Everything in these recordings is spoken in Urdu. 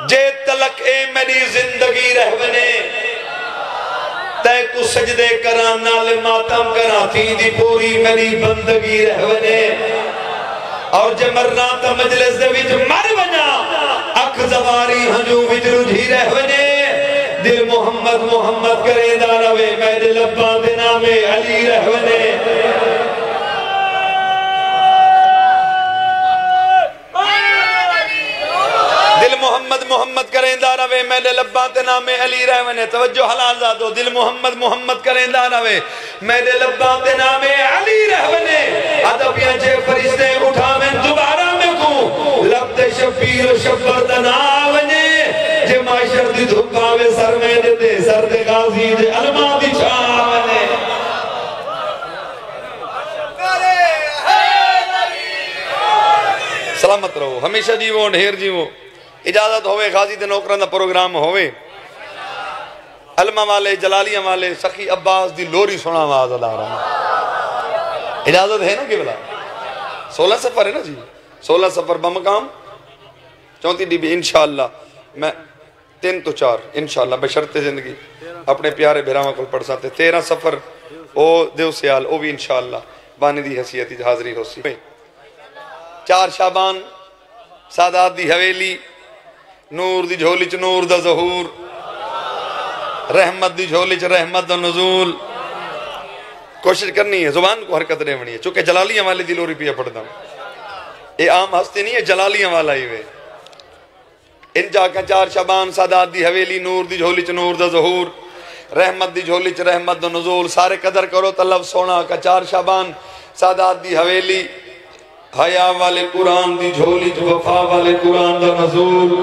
جے تلک اے میری زندگی رہونے تے کو سجدے کران نال ماتم کرا تھی دی پوری میری بندگی رہونے اور جے مرنا تا مجلس دے وچ مر بنا اکھ زواری ہنجو وچ رجھی رہونے دل محمد محمد کرے داروے میرے لبا دے نامے علی رہونے دل محمد محمد کریں داروے میرے لبا دے نامے علی رہونے توجہ حلال زادو دل محمد محمد کریں داروے میرے لبا دے نامے علی رہونے ادبیاں جے فرشتے اٹھاویں دوبارہ میں کو لب دے شبیر و شبر دناونے جے معاشر دی دھپاوے سر میں دے سر دے غازی دے علماء دی چھاونے سلامت رہو ہمیشہ جیوو ڈھیر جیوو اجازت ہوئے غازی دے نوکران دا پروگرام ہوئے علماء والے جلالیاں والے سخی عباس دی لوری سنا آواز ادا رہا اجازت ہے نا کہ بلا 16 سفر ہے نا جی 16 سفر بمقام 34 ڈی بی انشاءاللہ میں 3 تو 4 انشاءاللہ بشرط زندگی اپنے پیارے بھیراواں کو پڑھ ساتے 13 سفر او دیو سیال او بھی انشاءاللہ بانی دی حیثیتی حاضری ہو سی 4 شعبان سادات دی حویلی نور دی جھولی چ نور دا ظہور رحمت دی جھولی چ رحمت دا نزول کوشش کرنی ہے زبان کو حرکت رہنی ہے چونکہ جلالیاں والے دی لوری پیا پڑھتا ہوں یہ عام ہستی نہیں ہے جلالیاں والا ہی وے ان جا کا 4 شعبان سادات دی حویلی نور دی جھولی چ نور دا ظہور رحمت دی جھولی چ رحمت دا نزول سارے قدر کرو طلب سونا کا 4 شعبان سادات دی حویلی حیا والے قرآن دی جھولی چ وفا والے قرآن دا نزول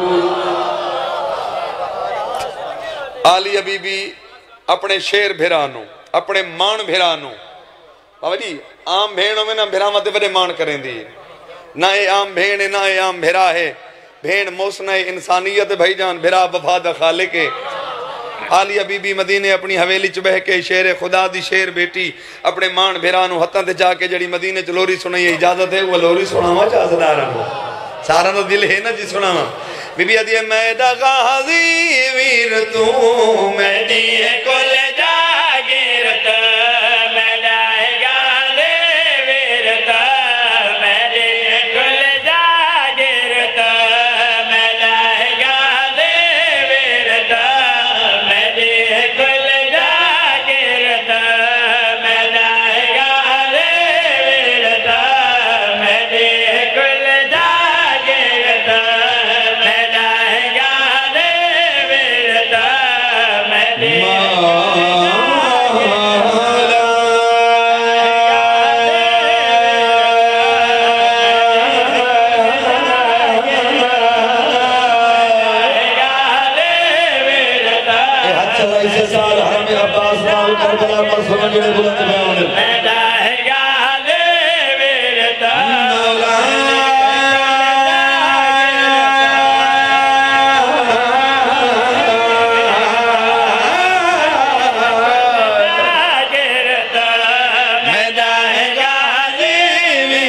آلی بی بی اپنے شیر بھیرانو اپنے مان بھیرانو بابا جی عام بھینوں میں نہ بھیراں تے بڑے مان کریں دی نہ اے عام بھین ہے نہ اے عام بھیرا ہے بھین موسنہ انسانیت بھائی جان بھیرا وفا دا خالق ہے آلیہ بی بی مدینے اپنی حویلی چ بہ کے شیر خدا دی شیر بیٹی اپنے مان بھیرانو ہتھاں تے جا کے جڑی مدینے چ لوری سنائی اجازت ہے وہ لوری سناواں چا صدارن کو سارا نو دل ہے نا جی سناواں بی بی ادی میں دا غازی ویر تو میں دی کل جاگیرت میں دا غازی ویر تو میں دی کل جاگیرت میں دا غازی ویر تو میں دی کل جاگیرت میں دا غازی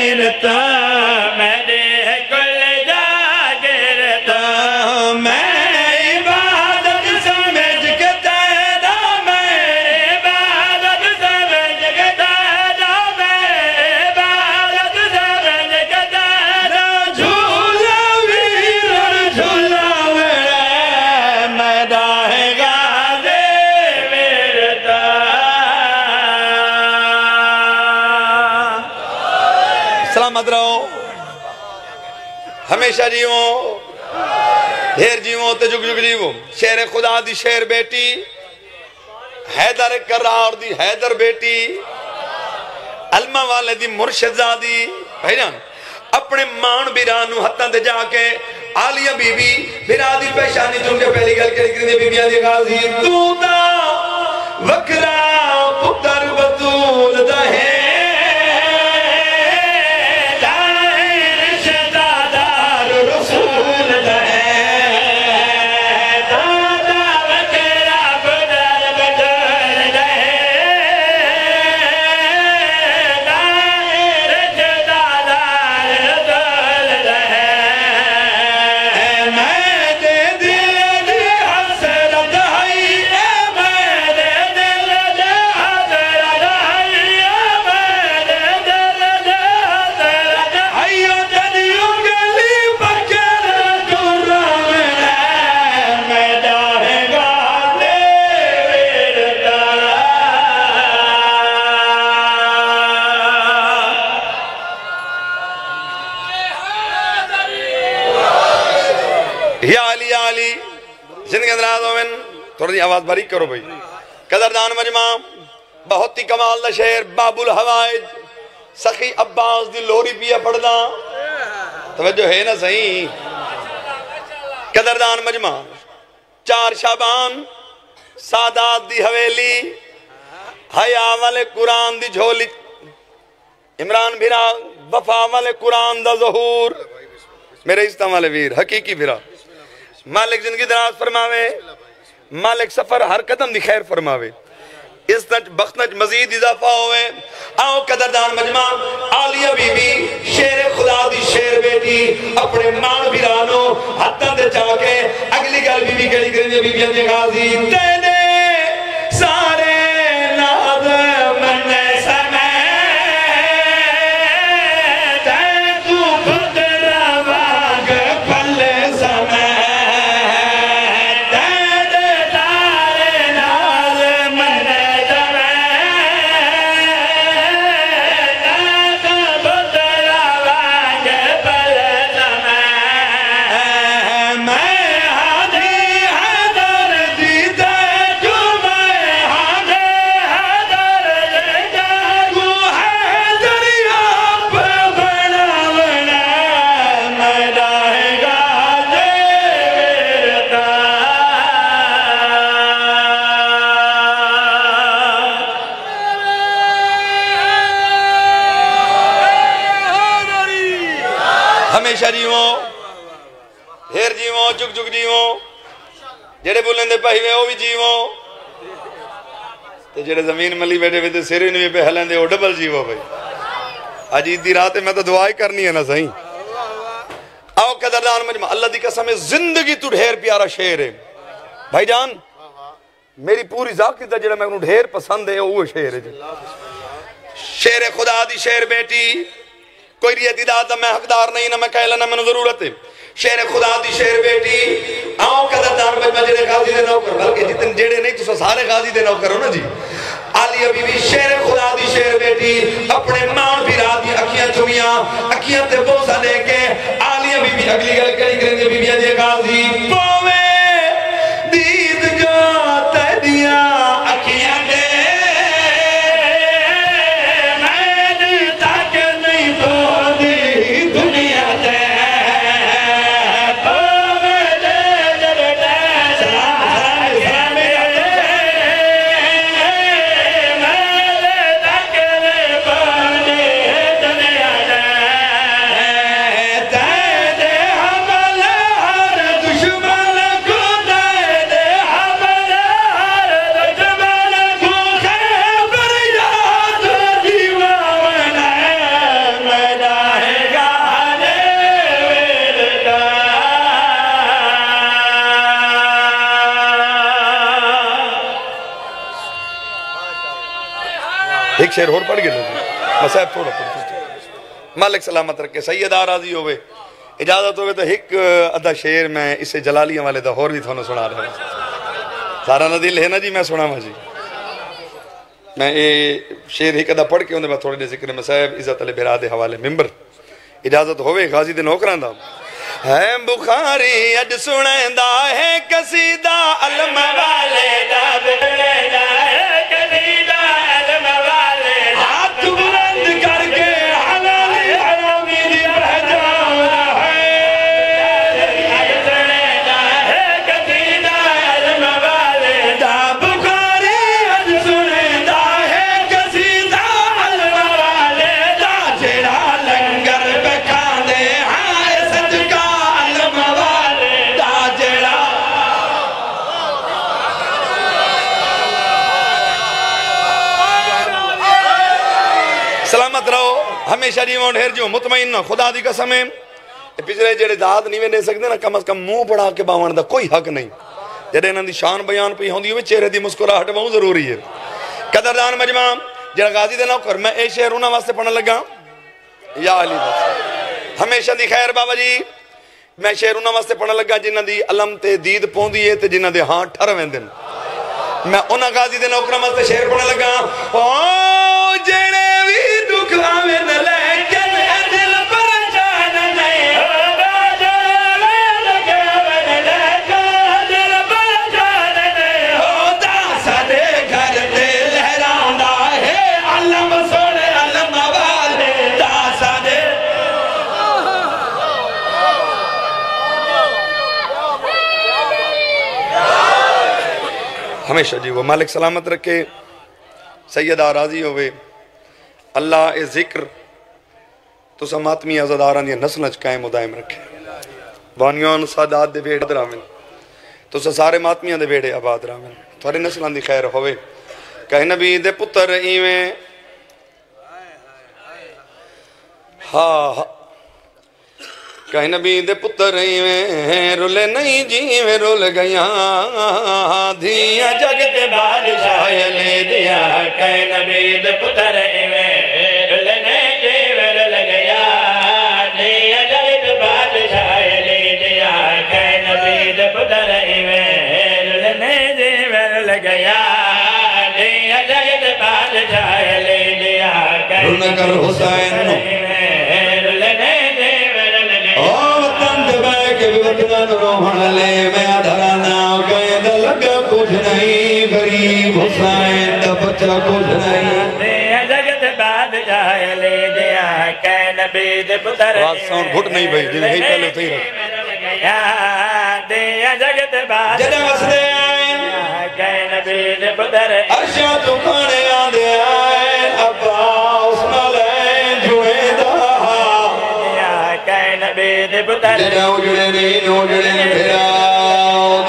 ویر تو میں دی کل جاگیرت سلامت رہو ہمیشہ جیو ڈھیر جیو تے جگ جگ جیو شیر خدا دی شیر بیٹی حیدر کرار دی حیدر بیٹی علمہ والے دی مرشد زادی بھائی جان اپنے مان بیرانو ہتھاں تے جا کے آلیہ بی بی بیرا دی پیشانی چونکہ پہلی گل کرنے بی بیاں دی غازی تو دا وکرا پتر بطول دا ہے یا علی یا علی زندگی اندراز ہوئن تھوڑا دی آواز باریک کرو بھئی قدردان مجمع بہت ہی کمال دا شہر باب الحوائج سخی عباس دی لوری پیا پڑھنا توجہ ہے نا صحیح قدردان مجمع 4 شعبان سادات دی حویلی حیا والے قرآن دی جھولی عمران بھیرا وفا والے قرآن دا ظہور میرے اسلام والے ویر حقیقی بھیرا مالک زندگی دراز فرماوے مالک سفر ہر قدم دی خیر فرماوے اس نج بخت نج مزید اضافہ ہوئے آؤ قدردان مجمع عالیہ بی بی شیر خدا دی شیر بیٹی اپنے مان بھیرانو حتہ دے چاکے اگلی گل بی بی کہلی کریں بی بی اندے غازی تینے سارے ناز من سمے ہمیشہ جیووں ہیر جیووں چک چک جیووں جڑے بولن دے پہیوے وہ بھی جیووں تے جڑے زمین ملی بیٹھے ہوئے تے سیرے نوی پہ ہلیں دے وہ ڈبل جیووں بھائی آج عید دی رات میں تو دعائیں کرنی ہے نا صحیح آؤ قدردان مجمع اللہ دی قسم زندگی تو ڈھیر پیارا شعر ہے بھائی جان میری پوری ذاکری دا جڑا میں انہوں ڈھیر پسند ہے وہ شعر ہے شعر خدا دی شعر بیٹی کوئی ریتی داد میں حقدار نہیں نہ میں کہلا نہ میں ضرورت ہے شعر خدا دی شعر بیٹی آؤ قدردان مجمع جڑے غازی دے نوکر بلکہ جتن جڑے نہیں تو سارے غازی دے نوکر ہو نا جی عالیہ بی بی شعر خدا دی شعر بیٹی اپنے مان بھیرا دی اکھیاں چمیاں اکھیاں تے بوسہ لے کے عالیہ بی بی اگلی گل کری کریں گے بی بی اجے غازی پوے دید جو تیدیاں اکھیاں دے ایک شعر اور پڑھ گئے نا مسائب تھوڑا پڑھ مالک سلامت رکھے سیدہ راضی ہوئے اجازت ہوئے تو ایک ادھا شعر میں اسے جلالیاں والے دا اور بھی تھونا سنا رہا ہوں سارا ندل ہے نا جی میں سنا ہوں جی میں شعر ایک ادھا پڑھ کے ہوندے بعد تھوڑے دے ذکر مسائب عزت علی براد حوالے ممبر اجازت ہوئے غازی دے نوکران دا ہے بخاری اج سنیں دا ہے قصیدہ علم والے دا بیدہ ہے قصیدہ علم والے ہاتھ بلند کر کے حلالی حرامی دی پہچان ہے اج سنیں دا ہے قصیدہ علم والے دا بخاری اج سنیں دا ہے قصیدہ علم والے دا جڑا لنگر بکھا دے سلامت رہو ہمیشہ جیوان ڈھیر جو مطمئن خدا دی قسم ہے پچھلے جڑے داد نہیں دے سکتے نا کم از کم منہ بڑھا کے باون دا کوئی حق نہیں جڑے انہاں دی شان بیان پئی ہوندی ہوئے چہرے دی مسکراہٹ بہت ضروری ہے قدردان مجمع جڑا غازی دے نوکر میں اے شعر انہاں واسطے پڑھن لگا یا علی بس ہمیشہ دی خیر بابا جی میں شعر انہاں واسطے پڑھن لگا جنہاں دی علم تے دید پوندی ہے تے جنہاں دے ہاں ٹھر ویندن میں انہاں غازی دے نوکراں واسطے شعر پڑھن لگا او جڑے وی دکھ آویں لیکن دل پر جان نہیں ہمیشہ جی وہ مالک سلامت رکھے سیدہ راضی ہوئے اللہ اے ذکر تو سماتمی عزداران یہ نسلج قائم و دائم رکھے بانیان سادات دے بیڑ درامن تو سارے ماتمیاں دے بیڑے آباد رامن تھوڑے نسلان دی خیر ہوئے کہیں نبی دے پتر ایویں ہاں کہیں نبی دے پتر ایویں رولے نہیں جیویں رول گیاں دھیاں جگت بادشاہ لے دیا کہیں نبی دے پتر ایویں رولے نہیں جیویں رول گیاں دھیاں جگت بادشاہ لے دیا کہیں نبی دے پتر ایویں رولے نہیں جیویں رول گیاں دھیاں جگت بادشاہ لے دیا رول کر حسین وطن روحن لے میں دھرانا قید لگا کچھ نہیں غریب حسین دا بچہ کچھ نہیں دیا جگت بادشاہ لے دیا کہ نبی دے پتر آواز ساؤنڈ گھٹ نہیں بھائی جنہیں ہی پہلے تھی رہا دیا جگت بادشاہ جنہیں وسلے آئیں کہ نبی دے پتر عرشہ تو کھانے آدھے آئیں عباس ملین جوئے دا نبی پتر جنہیں اجڑے نہیں اجڑے پھرا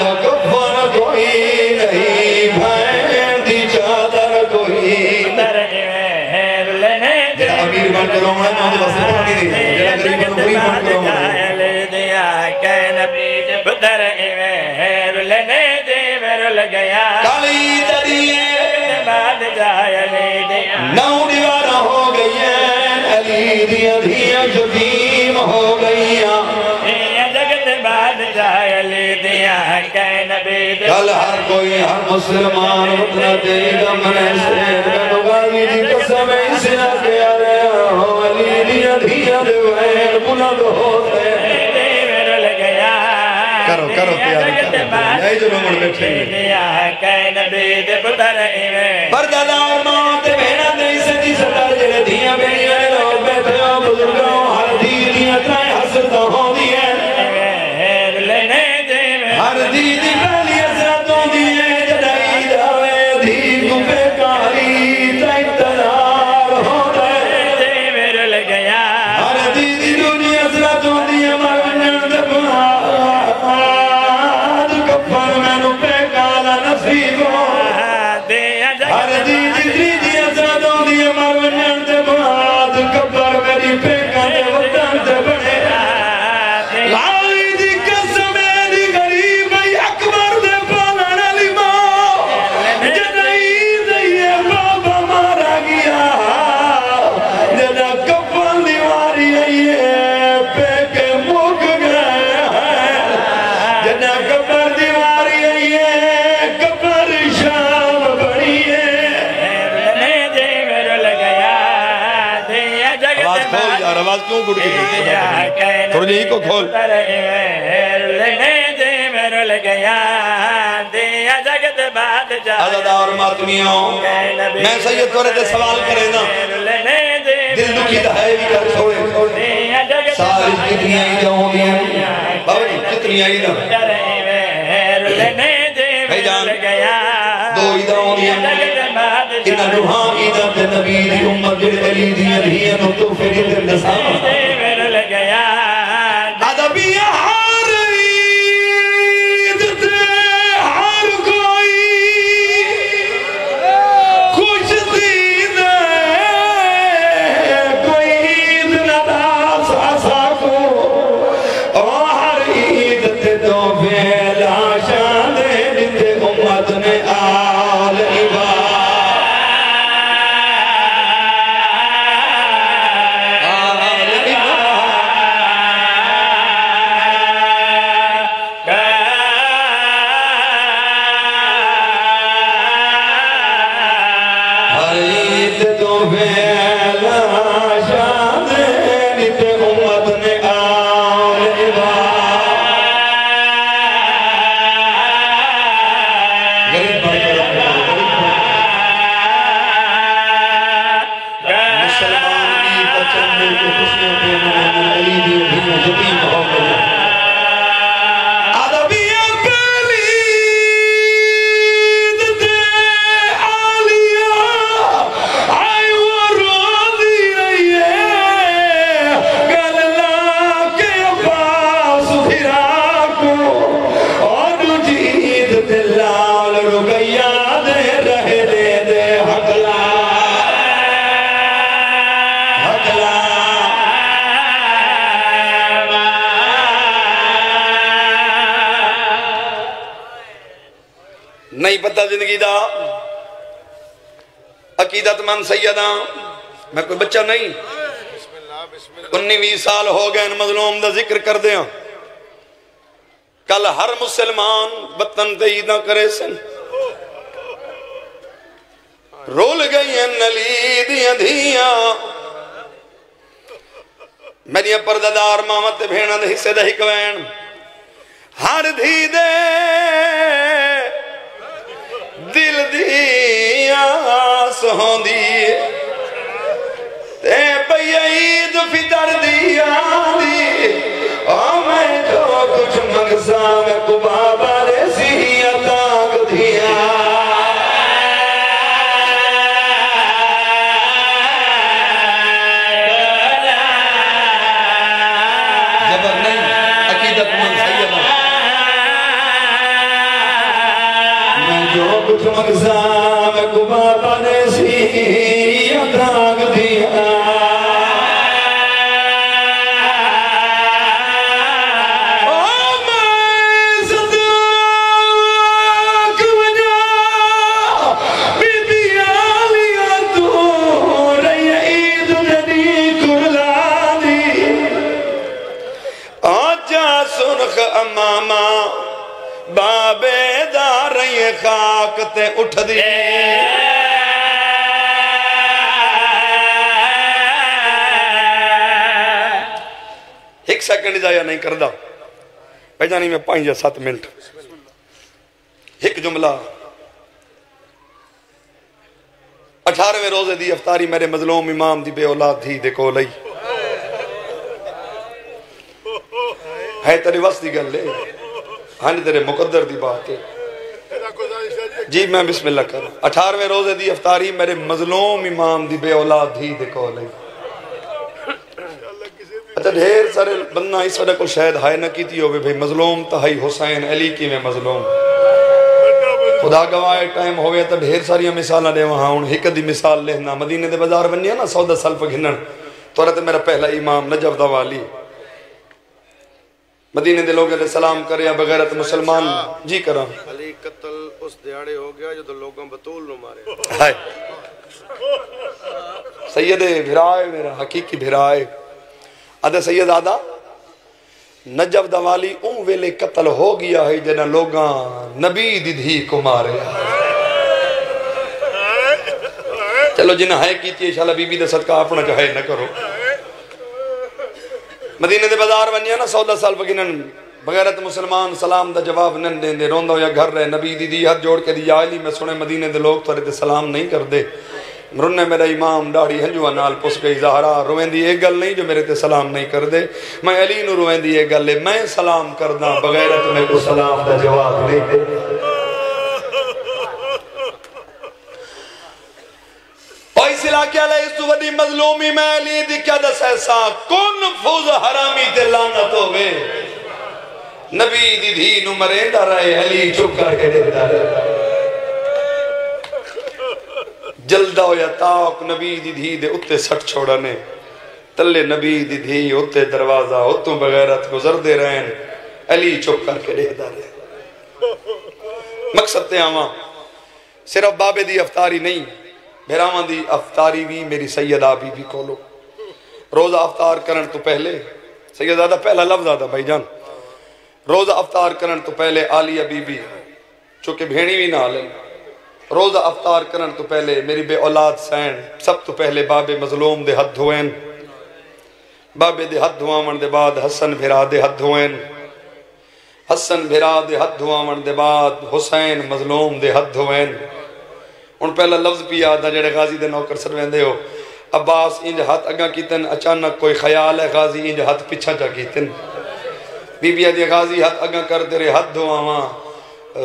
دا کفن کوئی نہیں بھائن دی چادر کوئی جنہیں امیر بن کروں میں نے بس پڑھنی دی جنہیں غریب بن کوئی بن کروں میں لے دیا کہ نبی پتر لینے دے میرے گیا کالی تدیے بعد جائے لے دیا نو دیوارہ ہو گئی ہیں علی دیا دیا شدیم ہو گئیاں جگت بعد جائے لے دیا کہ نبی کل ہر کوئی ہر مسلمان اتنا تیگا منے سید میں غازی دی قسم اسے نہ کیا رہا ہو علی دیا دیا دوائر بلند ہوتے کرو کرو پیاری کرو یہی جو نمڑ بیٹھے بردہ اور موت بہنہ نہیں سچی ستا جلے دیا بہنہ لوگ بیٹھے ہو بزرگوں ہر دی دیا ترائے حسرت ہو دیا ہر دی دی پہلی حسرتوں دیئے جدائی داوے دی کو بے کاری ترائے تنار ہو دے ہر دی دی دونی حسرتوں دیئے مرنن دبنا کفر میں نو پہ کالا نصیب ہو ہر دی دی دی حسرتوں دیئے مرنن دبنا کفر میں نو پہ کالا وطن دبنے لائی دی قسم دی غریب اکبر دے پالن علی ماں جدائی دیئے بابا مارا گیا جدہ کفن دیواری آئیے پہ کے مک گئے جدہ کفر دیواری آئیے کفر شام بڑھئیے آواز کھول یار آواز کیوں گھڑ کی تھوڑا جی کو کھول عزدہ اور ماتمیوں میں سید تورے دے سوال کرے نا دل دکھی دہائی بھی کر چھوڑے ساری کتنی آئی جاؤں گی بابا جی کتنی آئی نا بھائی جان دو عیدہ ہوں گی انہا روحان عیدہ تے نبی دی امت جڑے علی دیا دیا نو تو فیری دل نسامہ عدبی ہر عید تے ہر کوئی خوش دید کوئی عید ندا ساسا کو ہر عید تے تو فیلا شان دے دے امت نے آل عباد نہیں پتہ زندگی دا عقیدت مند سیدہ میں کوئی بچہ نہیں 19 سال ہو گئے ان مظلوم دا ذکر کر دیا کل ہر مسلمان وطن تے عیداں کرے سن رول گئی ہیں نلی دیاں دھیاں میری پردادار مامت بھیڑا دے حصے دے ہکوین ہر دھی دے دل دیا سہون دی تے پئی عید فطر دیا دی میں جو کچھ مغزہ میں کو بابا ریسی عطاق دیا جبر نہیں عقیدت من سیدہ میں جو کچھ مغزہ میں کو بابا ریسی عطاق دیا اماما بابے دار یہ خاک تے اٹھ دی ایک سیکنڈ جایا نہیں کردہ پیجانی میں 5 یا 7 منٹ ایک جملہ 18ویں روزے دی افطاری میرے مظلوم امام دی بے اولاد تھی دیکھو لئی ہے تیرے وس دی گل لے ہاں تیرے مقدر دی بات ہے جی میں بسم اللہ کر 18ویں روزے دی افطاری میرے مظلوم امام دی بے اولاد تھی دیکھو لئی اچھا ڈھیر سارے بندہ اس وجہ کو شاید ہائے نہ کیتی ہوئے بھئی مظلوم تہائی حسین علی کی میں مظلوم خدا گواہ ٹائم ہوئے تا ڈھیر ساری مثالہ دے وہاں ان ایک دی مثال لینا مدینے دے بازار بنیا نا 14 سال پر گھنن تو رہتے میرا پہلا امام نجف دوالی مدینے دے لوگوں دے سلام کریا بغیرت مسلمان جی کرا علی قتل اس دیاڑے ہو گیا جو تو لوگوں بطول نو مارے ہائے سید بھرائے میرا حقیقی بھرائے آدھے سید آدھا نجف دوالی اون ویلے قتل ہو گیا ہے جنہ لوگاں نبی دی دھی کو مارے چلو جنہ ہے کیتی ہے شاءاللہ بی بی دے صدقہ اپنا جو ہے نہ کرو مدینے دے بازار بنیا نا 14 سال پکینن بغیرت مسلمان سلام دا جواب نن دیں دے روندہ یا گھر رہے نبی دی دی ہاتھ جوڑ کے دی یا علی میں سنے مدینے دے لوگ تو رہتے سلام نہیں کر دے مرنے میرا امام ڈاڑی ہنجوہ نال پس گئی زہرا روین دی ایک گل نہیں جو میرے تے سلام نہیں کر دے میں علی نو روین دی ایک گل لے میں سلام کردہ بغیرت میں کو سلام دا جواب نہیں دے اس علاقے علیہ اس تو وڈی مظلومی میں علی دی کیا دس ایسا کن فوز حرامی تے لانت ہوئے نبی دی دھی نو مریندہ رہے علی چپ کر کے دیتا رہے جلدہ یا تاک نبی دی دھی دے اتے سٹ چھوڑانے تلے نبی دی دھی اتے دروازہ اتوں بغیرت گزر دے رہے علی چپ کر کے دیتا رہے مقصد تے آواں صرف بابے دی افطاری نہیں بھیرامان دی افطاری بھی میری سیدہ بی بی کولو روزہ افطار کرن تو پہلے سیدہ دا پہلا لفظ آدھا بھائی جان روزہ افطار کرن تو پہلے آلیہ بی بی چونکہ بھیڑی بھی نہ لیں روزہ افطار کرن تو پہلے میری بے اولاد سین سب تو پہلے بابے مظلوم دے حد دھوین بابے دے حد دھوامن دے بعد حسن بھیرا دے حد دھوین حسن بھیرا دے حد دھوامن دے بعد حسین مظلوم دے حد دھوین ان پہلا لفظ بھی آدھا جڑے غازی دے نوکر سروین دے ہو عباس انج ہاتھ اگاں کیتن اچانک کوئی خیال ہے غازی انج ہاتھ پچھا جا کیتن بی بی آدھی غازی ہاتھ اگاں کر دے رہے حد دھواں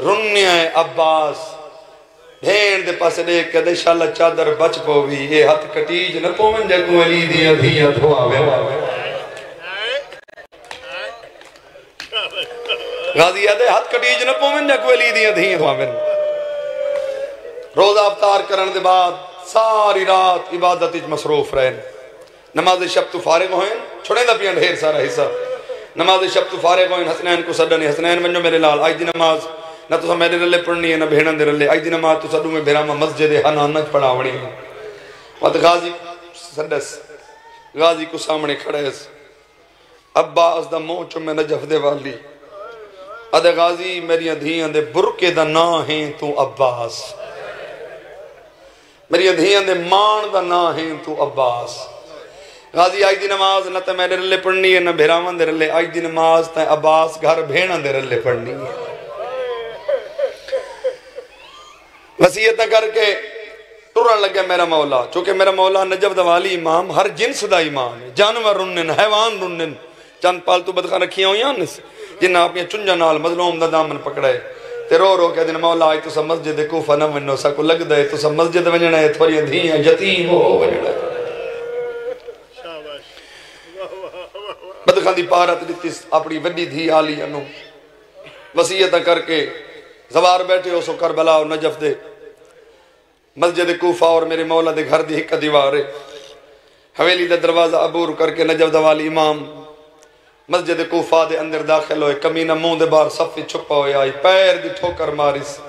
رنیا عباس بھین دے پاسے دیکھ کے دے شاللہ چادر بچ پووی یہ ہاتھ کٹیج نہ پومن جا کو علی دیا دھیا دھواوے غازی آدھے ہاتھ کٹیج نہ پومن جا کو علی دیا دھیا دھواوے روزہ افطار کرن دے بعد ساری رات عبادت مصروف رہن نماز شب تو فارغ ہوئیں چھوڑیں دا پیان ڈھیر سارا حصہ نماز شب تو فارغ ہوئیں حسنین کو صدنی حسنین منجو میرے لال آج دی نماز نہ تو میرے رلے پڑھنی ہے نہ بھیڑن دے رلے آج دی نماز تو سڈو میں بھیرامہ مسجد حنانت پڑھاونی ہے وقت غازی سڈس غازی کو سامنے کھڑے اس عباس دا موچو میں نجف دے والی ادھے غازی میری دھیاں دے برکے دا نا ہیں تو عباس میری دھیاں دے مان دا نا ہیں تو عباس غازی آج دی نماز نہ تے میرے رلے پڑھنی ہے نہ بھیرامان دے رلے آج دی نماز تے عباس گھر بھیڑاں دے رلے پڑھنی ہے وسیعت کر کے ٹرن لگے میرا مولا چونکہ میرا مولا نجف دوالی امام ہر جنس دا امام ہے جانور رنن حیوان رنن چند پالتو بدخان رکھیاں ہوئی آنس جنہاں اپنی چنجا نال مظلوم دا دامن پکڑے تے رو رو کہ دن مولا آئی تو سا مسجد کوفہ نہ ونو سا کو لگ دے تو سا مسجد ونجنہ ہے تھوڑی دھیاں یتیم ہو ونجنہ ہے بدخان دی پارت دیتی اپنی وڈی دھی آلی انو وسیعت کر کے زوار بیٹھے ہو سو کربلا اور نجف دے مسجد کوفہ اور میرے مولا دے گھر دی ہکا دیوارے حویلی دے دروازہ عبور کر کے نجف دوالی امام مسجد کوفہ دے اندر داخل ہوئے کمینہ مون دے بار صفی چھپا ہوئے آئی پیر دی ٹھوکر ماری سے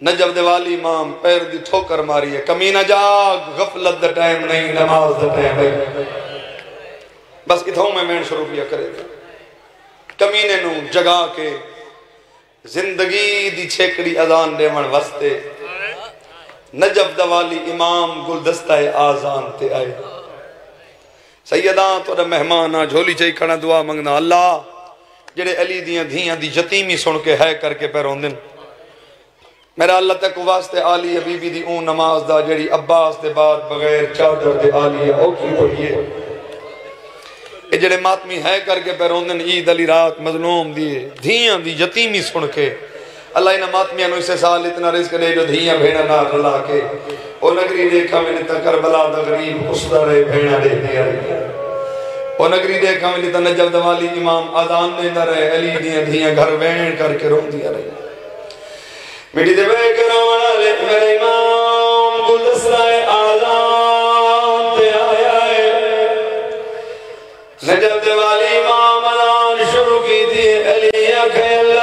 نجف دوالی امام پیر دی ٹھوکر ماری ہے کمینہ جاگ غفلت دا ٹائم نہیں نماز دا ٹائم نہیں بس اتھوں میں مین شروع کیا کرے گا کمینے نو جگا کے زندگی دی چھیکڑی اذان دے من وستے نجف دوالی امام گلدستہ آزان تے آئے سیدان تو مہمانا جھولی چاہی کھڑا دعا منگنا اللہ جڑے علی دیاں دھیاں دی یتیمی سن کے ہے کر کے پیرون دن میرا اللہ تک واسطے آلی حبیبی دی اون نماز دا جڑی عباس دے بعد بغیر چادر دے آلی اوکی پڑھئے اے جڑے ماتمی ہے کر کے پیرون دن عید علی رات مظلوم دیئے دھیاں دی یتیمی سن کے اللہ انہا ماتمیاں نو اسے سال اتنا رزق دے جو دھیاں بھیڑا نہ رلا کے او نگری دیکھا میں نے تا کربلا دا غریب خسدہ رہے بھیڑا دے دیا رہی او نگری دیکھا میں نے تا نجف دوالی امام آدان دے نہ رہے علی دیاں دھیاں گھر وین کر کے رون دیا رہی میڈی دے بے کرانا لے میرے امام گلدستہ آدان دے آیا ہے نجف دوالی امام آدان شروع کی تھی علی اکھے اللہ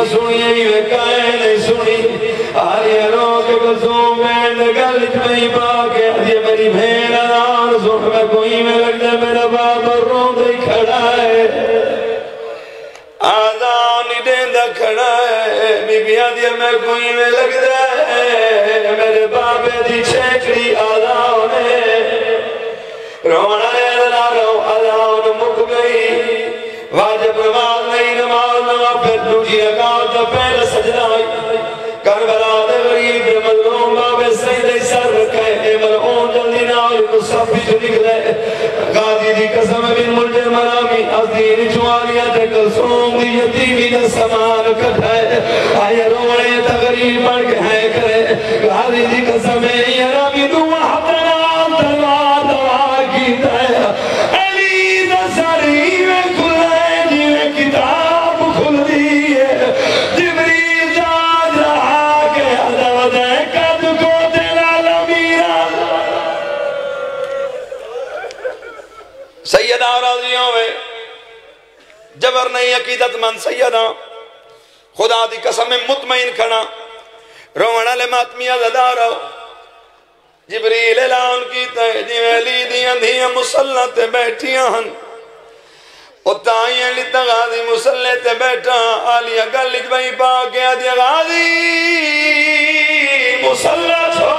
سنیے میں کائے نہیں سنی آریہ روک بسوں میں نگلت میں پاکے یہ میری بھین آن سن میں کوئی میں لگ دے میرا بابا رون دے کھڑا ہے آزان دیندہ کھڑا ہے بی بی آدھیا میں کوئی میں لگ دے میرے بابے دی چھیکڑی آزان ہے رونا ہے آزان مک گئی واجب نماز نہیں نماز نماز پھر دوجی رکعت پہلے سجدہ کربلا دے غریب دے مظلوم بابے سجدے سر رکھے اے ملعون جلدی نال مصفی جو نکلے غازی دی قسم بن ملجر مرامی از دین چوالیا تے کلسوم دی یتیمی دا سامان کٹھائے آئے روڑے تغریب بڑھ کے ہے کرے غازی دی قسم یرامی دعا حتنا تلوار دعا کی تے علی دا سری میں کتاب کھل دی ہے جبریل جاج رہا کہ عدد قد کو دلال میرا سیدہ راضیوں میں جبر نہیں عقیدت من سیدہ خدا دی قسم مطمئن کھنا رومنہ لے ماتمیہ زدہ رہو جبریل اعلان کیتا ہے جیویلی دیاں دیاں مسلح تے بیٹھیاں ہن اتائیں لیتا غازی مسلح تے بیٹھا آلیہ گلک بھائی پاک گیا دیا غازی مسلح چھو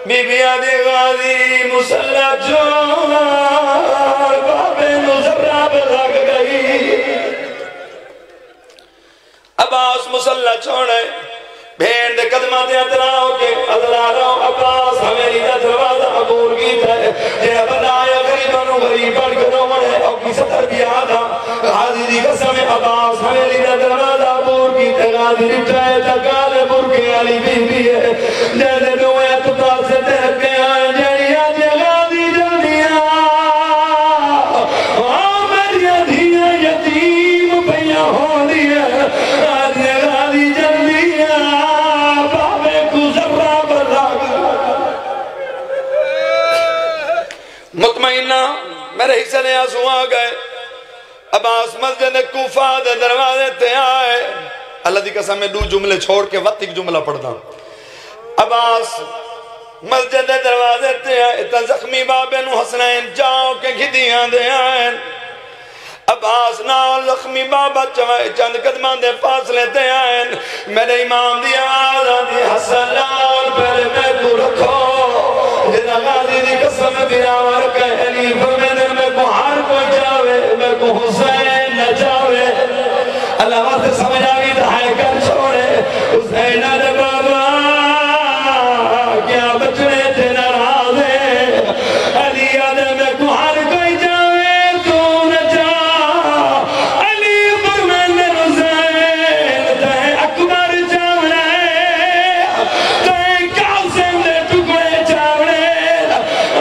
بی بی آدھی غازی مسلح چھو بابے نظرہ بلگ گئی عباس مسلح چھوڑے بھین دے قدمہ دے اتراؤ کے ادلا رہو عباس ہمیری دا دروازہ عبور گیتا ہے جے بدایا غریبانو غریب بڑھ کے روڑے او کی ستر بھی آدھا غازی دی قسم عباس ہمیری دا دروازہ عبور گیتا ہے غازی رٹھائے تکالے برکے علی بی بی ہے جیدے دوئے تتا سے تحق کے آئے جیڑی آجے غازی جلدی میرے حصے نے آنسو آ گئے عباس مسجد کوفہ دے دروازے تے آئے اللہ دی قسم میں دو جملے چھوڑ کے وقت ایک جملہ پڑھتا عباس مسجد دے دروازے تے آئے اتنا زخمی بابے نو حسنین جاؤ کے گھدیاں دے آئے عباس نال زخمی بابا چوائے چند قدمان دے فاصلے تے آئے میرے امام دی آواز آدھی حسن لال پر میں کو رکھو جنا غازی دی قسم بیراور کہ حلیف میں کو ہر کو جاوے میں کو حسین نہ جاوے اللہ وقت سمجھ آگی دہائے کر چھوڑے حسین دے بابا کیا بچنے تھے نرازے علی آدھے میں کو ہر کوئی جاوے تو نہ جا علی پر میں نے حسین تے اکبر جاوڑے تے قاسم دے ٹکڑے جاوڑے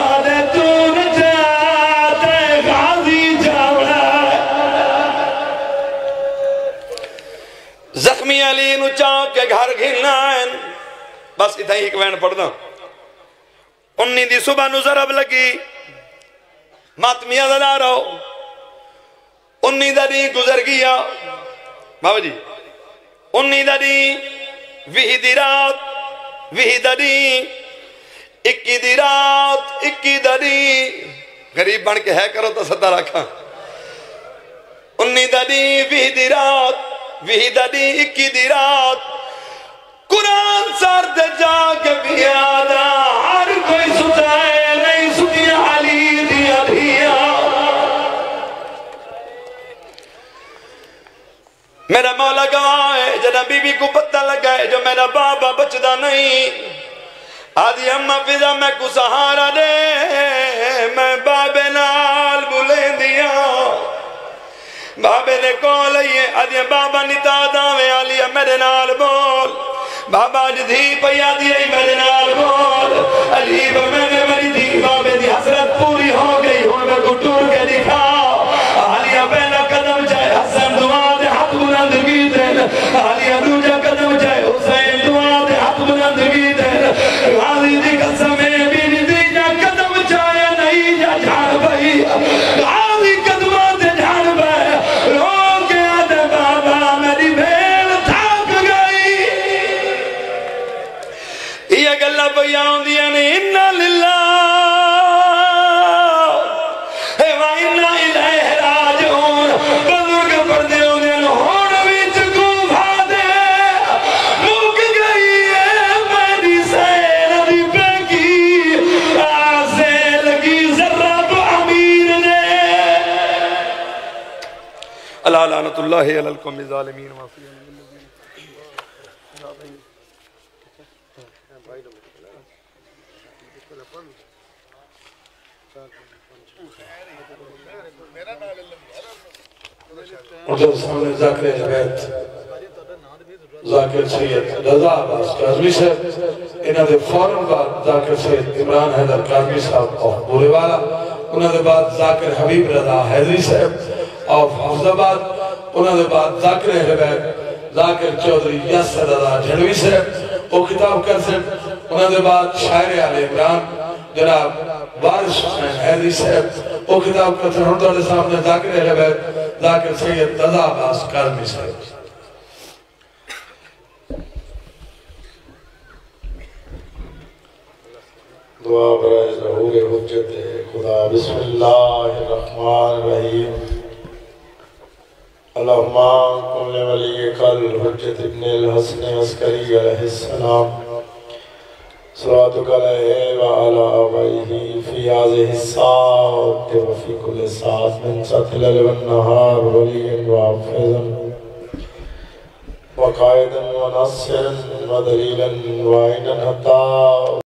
آدھے تو نہ جا تے غازی جاوڑے زخمی علی نو چاک کے گھر گھننا ہے بس اتنا ہی ایک وین پڑھ دا 19 دی صبح نو ضرب لگی ماتمیہ دلا رہو 19 دی گزر گیا بابا جی 19 دی وہی دی رات وہی دی 21 دی رات 21 دی غریب بن کے ہے کرو تو صدا رکھا 19 دی وہی دی رات وہی دی 21 دی رات قرآن سار دے جا کے بیادا ہر کوئی سدائے نہیں سدیا علی دیا دیا میرا مولا گواہ جنا بی بی کو پتہ لگائے جو میرا بابا بچدا نہیں آدھی اممہ فضا میں کو سہارا دے میں بابے نال بلے دیا بابے نے کون لئیے آدھی بابا نتا داوے آلیا میرے نال بول بابا جدھی پیا دیئے میرے نال بول علیب میں نے میری دی بابے دی حسرت پوری ہو گئی ہوں میں کو ٹور کے دکھاؤ آلیا پہلا قدم جائے حسن دعا دے حق بلند کی دین آلیا دوجہ قدم جائے حسین دعا دے حق بلند کی دین غازی دی قسم میں بھی دی جا قدم جائے نہیں جا جھان بھئی غازی قدمہ دے جھان بھئی رو کے آدھے بابا میری بھیل تھاک گئی یہ گلہ بیان دیا نہیں انہا للہ و انہا الہ راجعون بزرگ پردے انہیں ہون ویچ کو بھادے مک گئی ہے میری سین دی پیکی آسے لگی ذرہ تو امیر نے اللہ لعنت اللہ علی القوم الظالمین وفیہ مجھے سامنے ذاکر جبیت ذاکر سید رضا عباس کاظمی صاحب انہاں دے فوراں بعد ذاکر سید عمران حیدر کاظمی صاحب آف بورے والا انہاں دے بعد ذاکر حبیب رضا حیدری صاحب آف حفظ آباد انہاں دے بعد ذاکر جبیت ذاکر چودری یاسر رضا جھڑوی صاحب وہ کتاب کر صاحب انہاں دے بعد شاعر آل عمران جناب وارث حسین حیدری صاحب وہ کتاب کا ترہنٹوں دے سامنے ذاکر جبیت ذاکر سید رضا عباس کاظمی صاحب دعا برائے ظہور حجت خدا بسم اللہ الرحمن الرحیم اللہم کن ولی قل حجت ابن الحسن عسکری علیہ السلام صلواتک علیہ وعلا آبائیہ فی آزہ الساعت وفی کل ساعت من سطل والنہار ولی وعفظا وقائدا ونصرا ودلیلا وعینا حتی